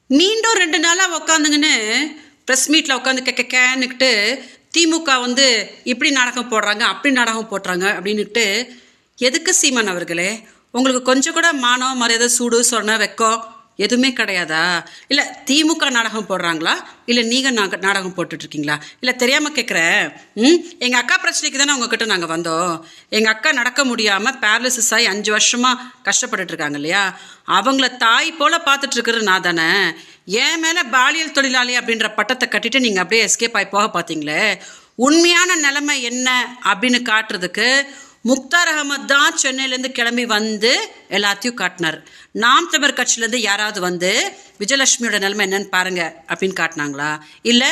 மீண்டும் 2 நாளாக உக்காந்துங்கன்னு ப்ரெஸ் மீட்டில் உட்காந்து கேன்னுக்கிட்டு திமுக வந்து இப்படி நாடகம் போடுறாங்க அப்படி நாடகம் போடுறாங்க அப்படின்னுட்டு எதுக்கு சீமான் அவர்களே? உங்களுக்கு கொஞ்சம் கூட மானம் மரியாதை சூடு சொன்ன வெக்கம் எதுவுமே கிடையாதா? இல்லை திமுக நாடகம் போடுறாங்களா, இல்லை நீங்கள் நாடகம் போட்டுட்ருக்கீங்களா? இல்லை தெரியாமல் கேட்குறேன். எங்கள் அக்கா பிரச்சனைக்கு தானே உங்ககிட்ட நாங்கள் வந்தோம். எங்கள் அக்கா நடக்க முடியாமல் பேரலிசிஸ் ஆகி 5 வருஷமாக கஷ்டப்பட்டுட்ருக்காங்க இல்லையா? அவங்கள தாய் போல் பார்த்துட்ருக்குறது நான் தானே. என் மேலே பாலியல் தொழிலாளி அப்படின்ற பட்டத்தை கட்டிட்டு நீங்கள் அப்படியே எஸ்கேப் ஆகி போக பார்த்தீங்களே. உண்மையான நிலைமை என்ன அப்படின்னு காட்டுறதுக்கு முக்தார் அகமது தான் சென்னையிலேருந்து கிளம்பி வந்து எல்லாத்தையும் காட்டினார். நாம் தமிழர் கட்சியிலேருந்து யாராவது வந்து விஜயலட்சுமியோட நிலைமை என்னன்னு பாருங்க அப்படின்னு காட்டினாங்களா? இல்லை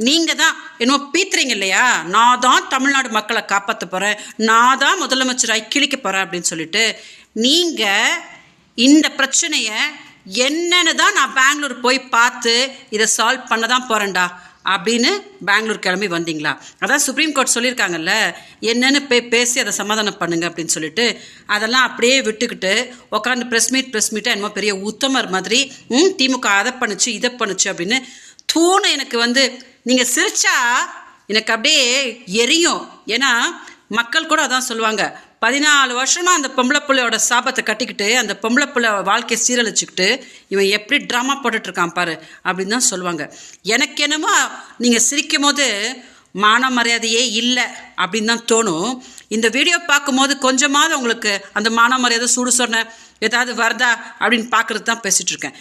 நீங்கள் தான் என்னமோ பீத்துறீங்க இல்லையா, நான் தான் தமிழ்நாடு மக்களை காப்பாற்ற போகிறேன், நான் தான் முதலமைச்சராக கிழிக்க போகிறேன் அப்படின்னு சொல்லிட்டு நீங்கள் இந்த பிரச்சனையை என்னன்னு தான் நான் பெங்களூர் போய் பார்த்து இதை சால்வ் பண்ண தான் போகிறேன்டா அப்படின்னு பெங்களூர் கிளம்பி வந்தீங்களா? அதான் சுப்ரீம் கோர்ட் சொல்லியிருக்காங்கல்ல, என்னன்னு பேசி அதை சமாதானம் பண்ணுங்க அப்படின்னு சொல்லிட்டு அதெல்லாம் அப்படியே விட்டுக்கிட்டு உட்காந்து ப்ரெஸ் மீட்டை என்னமோ பெரிய உத்தமர் மாதிரி திமுக அதை பண்ணுச்சு இதை பண்ணுச்சு அப்படின்னு தூணு. எனக்கு வந்து நீங்கள் சிரிச்சா எனக்கு அப்படியே எரியும். ஏன்னா மக்கள் கூட அதான் சொல்லுவாங்க, 14 வருஷமாக அந்த பொம்பளை பிள்ளையோட சாபத்தை கட்டிக்கிட்டு அந்த பொம்பளை பிள்ளை வாழ்க்கையை சீரழிச்சுக்கிட்டு இவன் எப்படி ட்ராமா போட்டுட்ருக்கான் பாரு அப்படின்னு தான் சொல்லுவாங்க. எனக்கு என்னமோ நீங்கள் சிரிக்கும் போது மான மரியாதையே இல்லை அப்படின்னு தான் தோணும். இந்த வீடியோ பார்க்கும்போது கொஞ்சமாவது உங்களுக்கு அந்த மான மரியாதை சூடு சொன்ன ஏதாவது வருதா அப்படின்னு பார்க்குறது தான் பேசிகிட்டு இருக்கேன்.